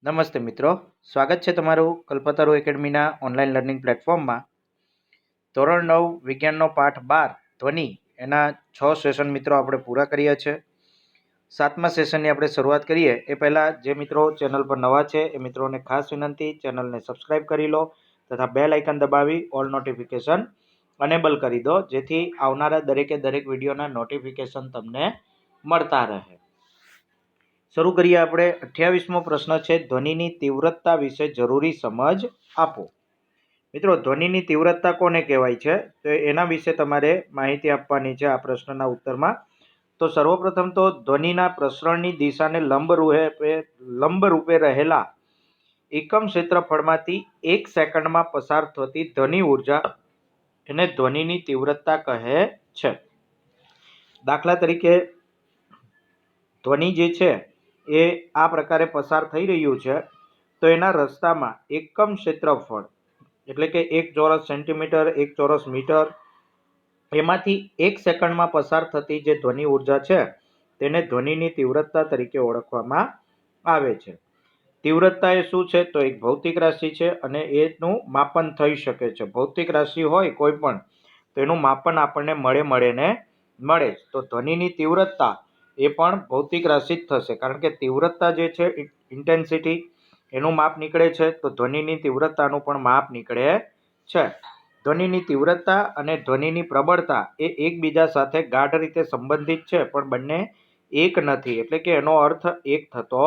નમસ્તે મિત્રો, સ્વાગત છે તમારું કલ્પતરુ એકેડમીના ઓનલાઈન લર્નિંગ પ્લેટફોર્મમાં. ધોરણ 9 વિજ્ઞાનનો પાઠ 12 ધ્વનિ એના 6 સેશન મિત્રો આપણે પૂરા કર્યા છે. 7મા સેશનની આપણે શરૂઆત કરીએ એ પહેલાં જે મિત્રો ચેનલ પર નવા છે એ મિત્રોને ખાસ વિનંતી, ચેનલને સબસ્ક્રાઈબ કરી લો તથા બેલ આઇકન દબાવી ઓલ નોટિફિકેશન અનેબલ કરી દો, જેથી આવનારા દરેક વિડીયોના નોટિફિકેશન તમને મળતા રહે. શરૂ કરીએ આપણે. 28મો પ્રશ્ન છે, ધ્વનિની તીવ્રતા વિશે જરૂરી સમજ આપો. મિત્રો, ધ્વનિની તીવ્રતા કોને કહેવાય છે તો એના વિશે તમારે માહિતી આપવાની છે આ પ્રશ્નના ઉત્તરમાં. તો સર્વપ્રથમ તો ધ્વનિના પ્રસરણની દિશાને લંબરૂપે રહેલા એકમ ક્ષેત્રફળમાંથી 1 સેકન્ડમાં પસાર થતી ધ્વનિ ઉર્જા એને ધ્વનિની તીવ્રતા કહે છે. દાખલા તરીકે ધ્વનિ જે છે એ આ પ્રકારે પસાર થઈ રહ્યું છે તો એના રસ્તામાં એકમ ક્ષેત્રફળ એટલે કે 1 ચોરસ સેન્ટીમીટર, 1 ચોરસ મીટર, એમાંથી 1 સેકન્ડમાં પસાર થતી જે ધ્વનિ ઉર્જા છે તેને ધ્વનિની તીવ્રતા તરીકે ઓળખવામાં આવે છે. તીવ્રતા એ શું છે તો એક ભૌતિક રાશિ છે અને એનું માપન થઈ શકે છે. ભૌતિક રાશિ હોય કોઈ પણ તો એનું માપન આપણને મળે. તો ધ્વનિની તીવ્રતા એ પણ ભૌતિક રાશિ જ થશે, કારણ કે તીવ્રતા જે છે ઇન્ટેન્સિટી એનું માપ નીકળે છે, તો ધ્વનિની તીવ્રતાનું પણ માપ નીકળે છે. ધ્વનિની તીવ્રતા અને ધ્વનિની પ્રબળતા એ એકબીજા સાથે ગાઢ રીતે સંબંધિત છે, પણ બંને એક નથી, એટલે કે એનો અર્થ એક થતો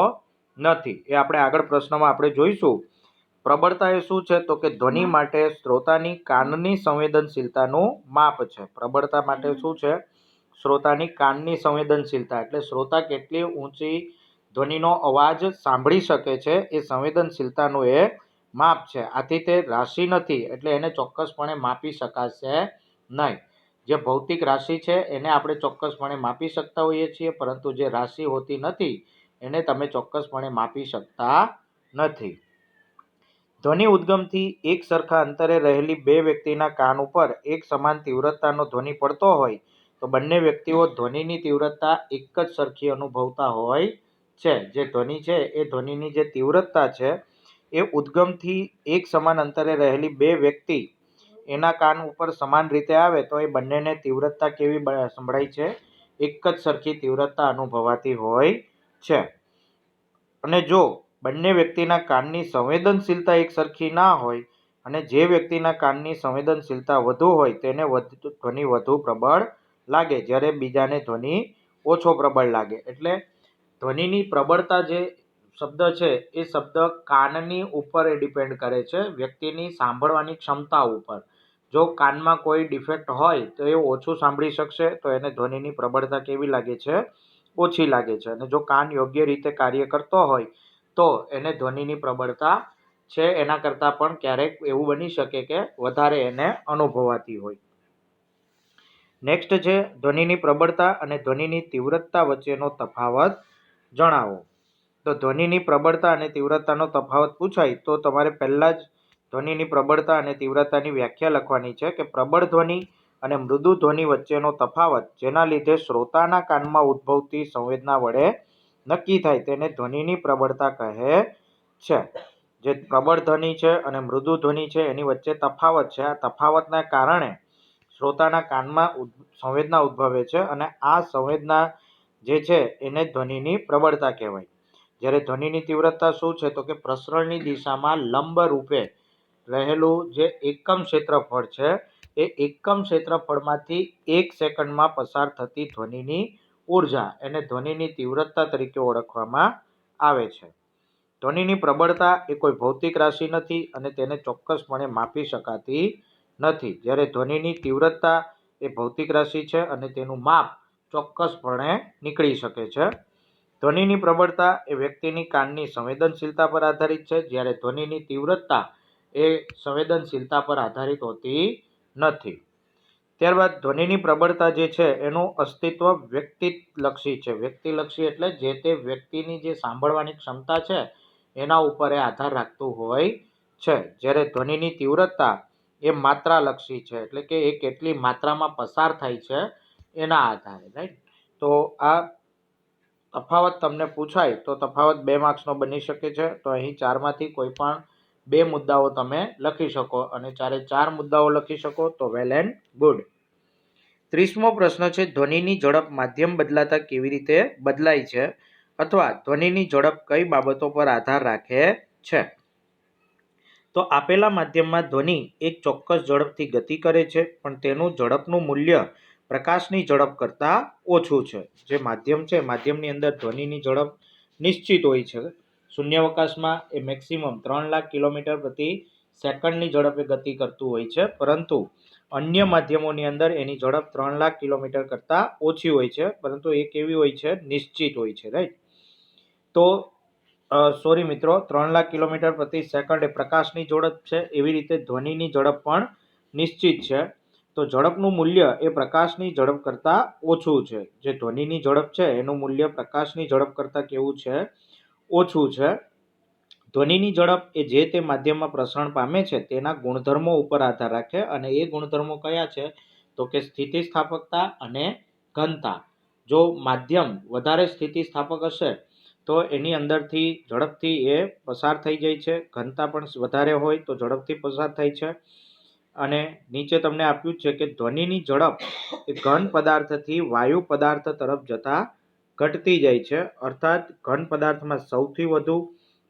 નથી. એ આપણે આગળ પ્રશ્નમાં આપણે જોઈશું. પ્રબળતા એ શું છે તો કે ધ્વનિ માટે શ્રોતાની કાનની સંવેદનશીલતાનું માપ છે. પ્રબળતા માટે શું છે? શ્રોતાની કાનની સંવેદનશીલતા, એટલે શ્રોતા કેટલી ઊંચી ધ્વનિનો અવાજ સાંભળી શકે છે એ સંવેદનશીલતાનું એ માપ છે. આથી તે રાશિ નથી, એટલે એને ચોક્કસપણે માપી શકાશે નહીં. જે ભૌતિક રાશિ છે એને આપણે ચોક્કસપણે માપી શકતા હોઈએ છીએ, પરંતુ જે રાશિ હોતી નથી એને તમે ચોક્કસપણે માપી શકતા નથી. ધ્વનિ ઉદ્ગમથી એક સરખા અંતરે રહેલી બે વ્યક્તિના કાન ઉપર એક સમાન તીવ્રતાનો ધ્વનિ પડતો હોય તો બંને વ્યક્તિઓ ધ્વનિની તીવ્રતા એક જ સરખી અનુભવતા હોય છે. જે ધ્વનિ છે એ ધ્વનિની જે તીવ્રતા છે એ ઉદ્ગમથી એક સમાન અંતરે રહેલી બે વ્યક્તિ એના કાન ઉપર સમાન રીતે આવે તો એ બંનેને તીવ્રતા કેવી સંભળાય છે? એક જ સરખી તીવ્રતા અનુભવાતી હોય છે. અને જો બંને વ્યક્તિના કાનની સંવેદનશીલતા એક સરખી ના હોય અને જે વ્યક્તિના કાનની સંવેદનશીલતા વધુ હોય તેને ધ્વનિ વધુ પ્રબળ લાગે, જ્યારે બીજાને ધ્વનિ ઓછો પ્રબળ લાગે. એટલે ધ્વનિની પ્રબળતા જે શબ્દ છે એ શબ્દ કાનની ઉપર એ ડિપેન્ડ કરે છે, વ્યક્તિની સાંભળવાની ક્ષમતા ઉપર. જો કાનમાં કોઈ ડિફેક્ટ હોય તો એ ઓછું સાંભળી શકશે, તો એને ધ્વનિની પ્રબળતા કેવી લાગે છે? ઓછી લાગે છે. અને જો કાન યોગ્ય રીતે કાર્ય કરતો હોય તો એને ધ્વનિની પ્રબળતા છે એના કરતાં પણ ક્યારેક એવું બની શકે કે વધારે એને અનુભવાતી હોય. નેક્સ્ટ છે, ધ્વનિની પ્રબળતા અને ધ્વનિની તીવ્રતા વચ્ચેનો તફાવત જણાવો. તો ધ્વનિની પ્રબળતા અને તીવ્રતાનો તફાવત પૂછાય તો તમારે પહેલાં જ ધ્વનિની પ્રબળતા અને તીવ્રતાની વ્યાખ્યા લખવાની છે કે પ્રબળ ધ્વનિ અને મૃદુ ધ્વનિ વચ્ચેનો તફાવત જેના લીધે શ્રોતાના કાનમાં ઉદ્ભવતી સંવેદના વડે નક્કી થાય તેને ધ્વનિની પ્રબળતા કહે છે. જે પ્રબળ ધ્વનિ છે અને મૃદુ ધ્વનિ છે એની વચ્ચે તફાવત છે. આ તફાવતના કારણે શ્રોતાના કાનમાં સંવેદના ઉદ્ભવે છે અને આ સંવેદના જે છે એને ધ્વનિની પ્રબળતા કહેવાય. જ્યારે ધ્વનિની તીવ્રતા શું છે તો કે પ્રસરણની દિશામાં લંબ રૂપે રહેલું જે એકમ ક્ષેત્રફળ છે એ એકમ ક્ષેત્રફળમાંથી 1 સેકન્ડમાં પસાર થતી ધ્વનિની ઉર્જા એને ધ્વનિની તીવ્રતા તરીકે ઓળખવામાં આવે છે. ધ્વનિની પ્રબળતા એ કોઈ ભૌતિક રાશિ નથી અને તેને ચોક્કસપણે માપી શકાતી નથી, જ્યારે ધ્વનિની તીવ્રતા એ ભૌતિક રાશિ છે અને તેનું માપ ચોક્કસપણે નીકળી શકે છે. ધ્વનિની પ્રબળતા એ વ્યક્તિની કાનની સંવેદનશીલતા પર આધારિત છે, જ્યારે ધ્વનિની તીવ્રતા એ સંવેદનશીલતા પર આધારિત હોતી નથી. ત્યારબાદ ધ્વનિની પ્રબળતા જે છે એનું અસ્તિત્વ વ્યક્તિલક્ષી છે. વ્યક્તિલક્ષી એટલે જે તે વ્યક્તિની જે સાંભળવાની ક્ષમતા છે એના ઉપર એ આધાર રાખતું હોય છે. જ્યારે ધ્વનિની તીવ્રતા એ માત્રાલક્ષી છે, એટલે કે એ કેટલી માત્રામાં પસાર થાય છે એના આધારે. રાઈટ? તો આ તફાવત તમને પૂછાય તો તફાવત 2 માર્ક્સનો બની શકે છે. તો અહીં 4માંથી કોઈ પણ 2 મુદ્દાઓ તમે લખી શકો અને 4 મુદ્દાઓ લખી શકો તો વેલ એન્ડ ગુડ. 30મો પ્રશ્ન છે, ધ્વનિની ઝડપ માધ્યમ બદલાતા કેવી રીતે બદલાય છે અથવા ધ્વનિની ઝડપ કઈ બાબતો પર આધાર રાખે છે? તો આપેલા માધ્યમમાં ધ્વનિ એક ચોક્કસ ઝડપથી ગતિ કરે છે, પણ તેનું ઝડપનું મૂલ્ય પ્રકાશની ઝડપ કરતાં ઓછું છે. જે માધ્યમ છે, માધ્યમની અંદર ધ્વનિની ઝડપ નિશ્ચિત હોય છે. શૂન્યાવકાશમાં એ મેક્સિમમ 3 લાખ કિલોમીટર પ્રતિ સેકન્ડની ઝડપે ગતિ કરતું હોય છે, પરંતુ અન્ય માધ્યમોની અંદર એની ઝડપ 3 લાખ કિલોમીટર કરતાં ઓછી હોય છે, પરંતુ એ કેવી હોય છે? નિશ્ચિત હોય છે, રાઈટ. તો સોરી મિત્રો, 3 લાખ કિલોમીટર પ્રતિ સેકન્ડ એ પ્રકાશની ઝડપ છે. એવી રીતે ધ્વનિની ઝડપ પણ નિશ્ચિત છે. તો ઝડપનું મૂલ્ય એ પ્રકાશની ઝડપ કરતાં ઓછું છે. જે ધ્વનિની ઝડપ છે એનું મૂલ્ય પ્રકાશની ઝડપ કરતાં કેવું છે? ઓછું છે. ધ્વનિની ઝડપ એ જે તે માધ્યમમાં પ્રસરણ પામે છે તેના ગુણધર્મો ઉપર આધાર રાખે, અને એ ગુણધર્મો કયા છે? તો કે સ્થિતિસ્થાપકતા અને ઘનતા. જો માધ્યમ વધારે સ્થિતિસ્થાપક હશે તો એની અંદરથી ઝડપથી એ પસાર થઈ જાય છે. ઘનતા પણ વધારે હોય તો ઝડપથી પસાર થાય છે. અને નીચે તમને આપ્યું છે કે ધ્વનિની ઝડપ એ ઘન પદાર્થથી વાયુ પદાર્થ તરફ જતા ઘટતી જાય છે. અર્થાત ઘન પદાર્થમાં સૌથી વધુ,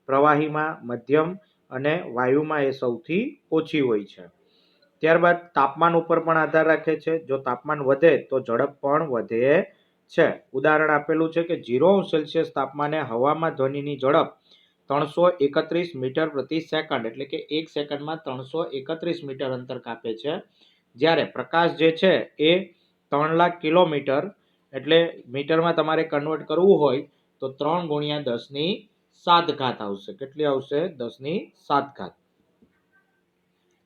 પ્રવાહીમાં મધ્યમ અને વાયુમાં એ સૌથી ઓછી હોય છે. ત્યારબાદ તાપમાન ઉપર પણ આધાર રાખે છે. જો તાપમાન વધે તો ઝડપ પણ વધે છે. ઉદાહરણ આપેલું છે કે 0°C તાપમાને હવામાં ધ્વનિની ઝડપ 331 મીટર પ્રતિ સેકન્ડ, એટલે કે 1 સેકન્ડમાં 331 મીટર અંતર કાપે છે. જ્યારે પ્રકાશ જે છે એ 3 લાખ કિલોમીટર, એટલે મીટરમાં તમારે કન્વર્ટ કરવું હોય તો 3 ગુણ્યા 10⁷ આવશે. કેટલી આવશે? 10⁷.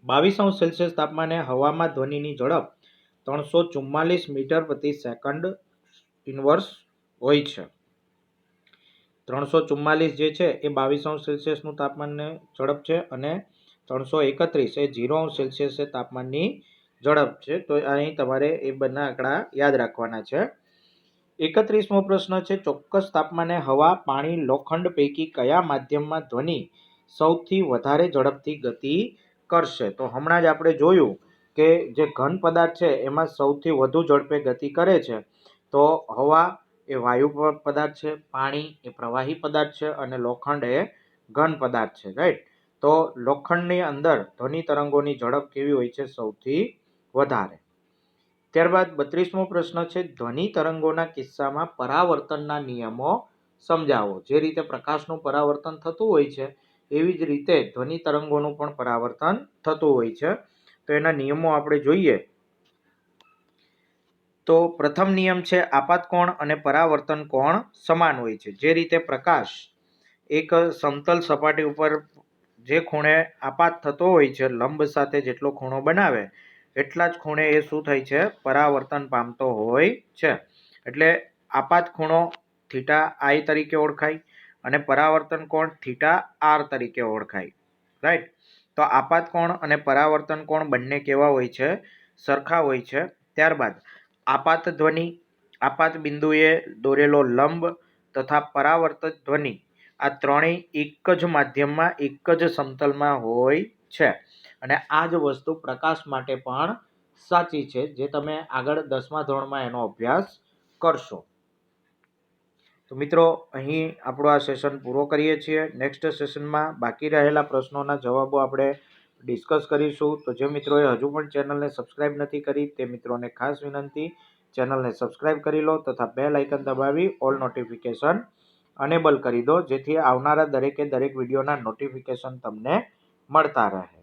22°C તાપમાને હવામાં ધ્વનિની ઝડપ 344 મીટર પ્રતિ સેકન્ડ ઇનવર્સ હોય છે. 344 જે છે એ 22°C નું તાપમાનની ઝડપ છે, અને 331 એ 0°C તાપમાનની ઝડપ છે. તો અહીં તમારે એ બંને આંકડા યાદ રાખવાના છે. 31મો પ્રશ્ન છે, ચોક્કસ તાપમાને હવા, પાણી, લોખંડ પૈકી કયા માધ્યમમાં ધ્વનિ સૌથી વધારે ઝડપથી ગતિ કરશે? તો હમણાં જ આપણે જોયું કે જે ઘન પદાર્થ છે એમાં સૌથી વધુ ઝડપે ગતિ કરે છે. તો હવા એ વાયુ પદાર્થ છે, પાણી એ પ્રવાહી પદાર્થ છે, અને લોખંડ એ ઘન પદાર્થ છે, રાઈટ. તો લોખંડની અંદર ધ્વનિ તરંગોની ઝડપ કેવી હોય છે? સૌથી વધારે. ત્યારબાદ 32મો પ્રશ્ન છે, ધ્વનિ તરંગોના કિસ્સામાં પરાવર્તનના નિયમો સમજાવો. જે રીતે પ્રકાશનું પરાવર્તન થતું હોય છે એવી જ રીતે ધ્વનિ તરંગોનું પણ પરાવર્તન થતું હોય છે. તો એના નિયમો આપણે જોઈએ. તો પ્રથમ નિયમ છે, આપાત કોણ અને પરાવર્તન કોણ સમાન હોય છે. જે રીતે પ્રકાશ એક સમતલ સપાટી ઉપર જે ખૂણે આપાત થતો હોય છે, લંબ સાથે જેટલો ખૂણો બનાવે એટલા જ ખૂણે એ શું થાય છે? પરાવર્તન પામતો હોય છે. એટલે આપાત ખૂણો θi તરીકે ઓળખાય અને પરાવર્તન કોણ θr તરીકે ઓળખાય, રાઈટ. તો આપાત કોણ અને પરાવર્તન કોણ બંને કેવા હોય છે? સરખા હોય છે. ત્યારબાદ આપાત ધ્વનિ, આપાત બિંદુએ દોરેલો લંબ તથા પરાવર્તિત ધ્વનિ, આ ત્રણેય એક જ માધ્યમમાં એક જ સમતલમાં હોય છે. અને આ જ વસ્તુ પ્રકાશ માટે પણ સાચી છે, જે તમે આગળ 10મા ધોરણમાં એનો અભ્યાસ કરશો. તો મિત્રો, અહીં આપણો આ સેશન પૂરો કરીએ છીએ. નેક્સ્ટ સેશનમાં બાકી રહેલા પ્રશ્નોના જવાબો આપણે ડિસ્કસ કરીશું. તો જે મિત્રોએ હજુ પણ ચેનલને સબસ્ક્રાઇબ નથી કરી તે મિત્રોને ખાસ વિનંતી, ચેનલને સબસ્ક્રાઇબ કરી લો તથા બેલ આઇકન દબાવી ઓલ નોટિફિકેશન અનેબલ કરી દો, જેથી આવનારા દરેક વિડીયોના નોટિફિકેશન તમને મળતા રહે.